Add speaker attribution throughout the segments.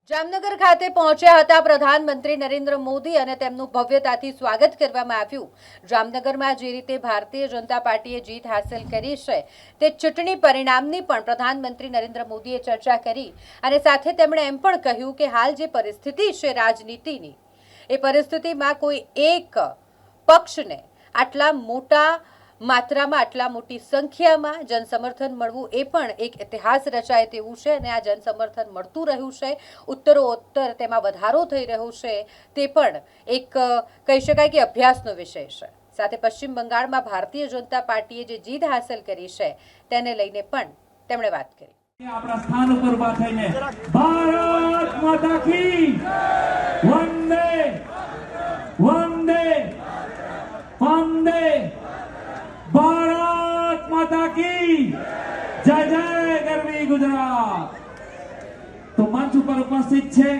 Speaker 1: જામનગર ખાતે પહોંચ્યા હતા પ્રધાનમંત્રી નરેન્દ્ર મોદી અને તેમનું ભવ્યતાથી સ્વાગત કરવામાં આવ્યું। જામનગરમાં જે રીતે ભારતીય જનતા પાર્ટીએ જીત હાંસલ કરી છે તે ચૂંટણી પરિણામની પણ પ્રધાનમંત્રી નરેન્દ્ર મોદીએ ચર્ચા કરી અને સાથે તેમણે એમ પણ કહ્યું કે હાલ જે પરિસ્થિતિ છે રાજનીતિની એ પરિસ્થિતિમાં કોઈ એક પક્ષને આટલા મોટા માત્રામાં આટલા મોટી સંખ્યામાં જનસમર્થન મળવું એ પણ એક ઇતિહાસ રચાય તેવું છે અને આ જનસમર્થન મળતું રહ્યું છે, ઉત્તરોત્તર તેમાં વધારો થઈ રહ્યો છે તે પણ એક કહી શકાય કે અભ્યાસનો વિષય છે। સાથે પશ્ચિમ બંગાળમાં ભારતીય જનતા પાર્ટીએ જે જીત હાંસલ કરી છે તેને લઈને પણ તેમણે વાત કરી।
Speaker 2: આપણા સ્થાન ઉપર ઉભા થઈને ભારત માતા કી વંદે વંદે વંદે ભારત માતા કી જય જય ગરવી ગુજરાત। તો મંચ ઉપર ઉપસ્થિત છે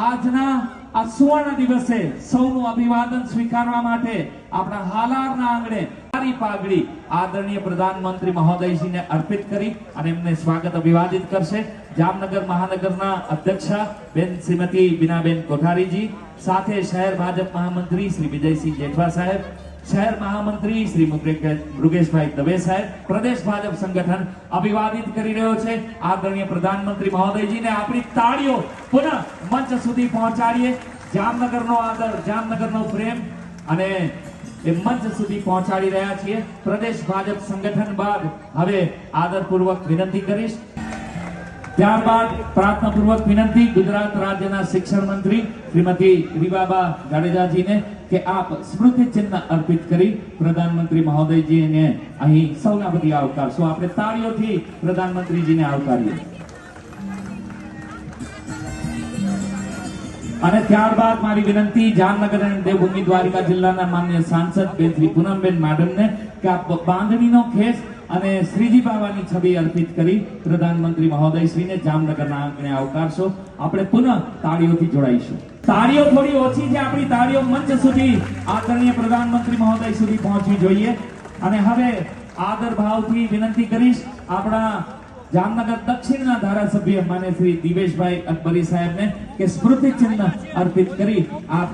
Speaker 2: આજના આ સુવર્ણ દિવસે સૌનું અભિવાદન સ્વીકારવા માટે આપણા હાલારના આંગણે સારી પાઘડી આદરણીય પ્રધાનમંત્રી મહોદયજીને અર્પિત કરી અને એમને સ્વાગત અભિવાદિત કરશે જામનગર મહાનગરના અધ્યક્ષા બેન શ્રીમતી બીનાબેન કોઠારીજી, સાથે શહેર ભાજપ મહામંત્રી શ્રી વિજયસિંહ જેઠવા સાહેબ, शहर महामंत्री श्री मृगेश भाई दवे साहेब, प्रदेश भाजप संगठन अभिवादित करी रह्यो छे आदरणीय प्रधानमंत्री महोदयजी ने अपनी ताळीओ पुनः मंच सुधी पहोंचाडीए। जामनगरनो आदर, जामनगरनो प्रेम अने ए मंच सुधी पहोंचाडी रह्या छीए। प्रदेश भाजप संगठन बाद हवे आदरपूर्वक विनंती करीश, ત્યારબાદ પ્રાર્થનાપૂર્વક વિનંતી ગુજરાત રાજ્યના શિક્ષણ મંત્રી શ્રીમતી રીબાબા જાડેજાજીને કે આપ સ્મૃતિ ચિહ્ન અર્પિત કરી પ્રધાનમંત્રી મહોદયજીને અહીં સૌના વતી આવકારશો। આપણે તાળીઓથી પ્રધાનમંત્રીજીને આવકારીએ અને ત્યારબાદ મારી વિનંતી જામનગર અને દેવભૂમિ દ્વારિકા જિલ્લાના માનનીય સાંસદ બેન શ્રી પૂનમબેન માડમને કે આપ બાંધણીનો ખેસ અને શ્રીજી બાવાની છબી અર્પિત કરી પ્રધાનમંત્રી મહોદયશ્રીને જામનગરના આંગણે આવકારશો। આપણે પુનઃ તાળીઓથી જોડાઈશું। તાળીઓ થોડી ઓછી છે, આપણી તાળીઓ મંચ સુધી આદરણીય પ્રધાનમંત્રી મહોદય સુધી પહોંચવી જોઈએ અને હવે આદર ભાવથી વિનંતી કરીશ આપણા જામનગર દક્ષિણના ધારાસભ્ય માન્ય શ્રી દિવેશભાઈ અકબરી સાહેબને કે સ્મૃતિ ચિહ્ન અર્પિત કરી આપ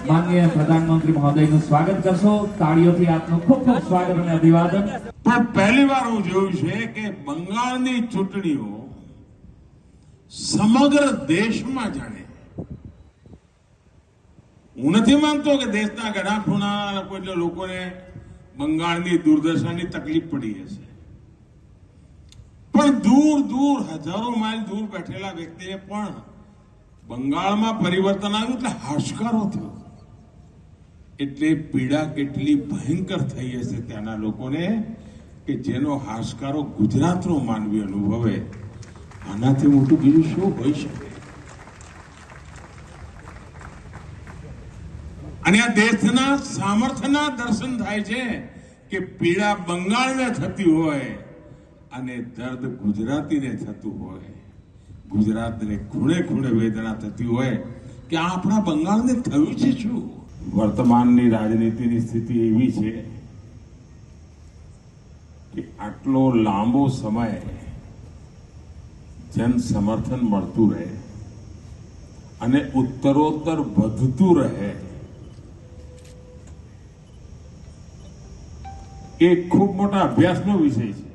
Speaker 2: माननीय प्रधानमंत्री महोदय નું સ્વાગત કરશો। તાળીઓથી આપનું ખૂબ ખૂબ સ્વાગત અને અભિવાદન।
Speaker 3: પણ પહેલી વાર હું જોયું છે કે બંગાળની ચૂંટણીઓ સમગ્ર દેશમાં જાણે, હું નથી માનતો કે દેશના ઘણા ખૂણા કોઈ લોકોને બંગાળની દુર્દશાની તકલીફ પડી હશે, પણ દૂર દૂર હજારો માઇલ દૂર બેઠેલા વ્યક્તિને પણ બંગાળમાં પરિવર્તન આવ્યું એટલે હાશકારો થયો, એટલે પીડા કેટલી ભયંકર થઈ હશે ત્યાંના લોકોને કે જેનો હાશકારો ગુજરાતનો માનવી અનુભવે, આનાથી મોટું બીજું શું હોઈ શકે। અને આ દેશના સામર્થ્યના દર્શન થાય છે કે પીડા બંગાળને થતી હોય અને દર્દ ગુજરાતીને થતું હોય, ગુજરાતને ખૂણે ખૂણે વેદના થતી હોય કે આપણા બંગાળને થયું છે શું। વર્તમાનની રાજનીતિની સ્થિતિ એવી છે કે આટલો લાંબો સમય જન સમર્થન મળતું રહે અને ઉત્તરોત્તર વધતું રહે એ ખૂબ મોટા અભ્યાસનો વિષય છે।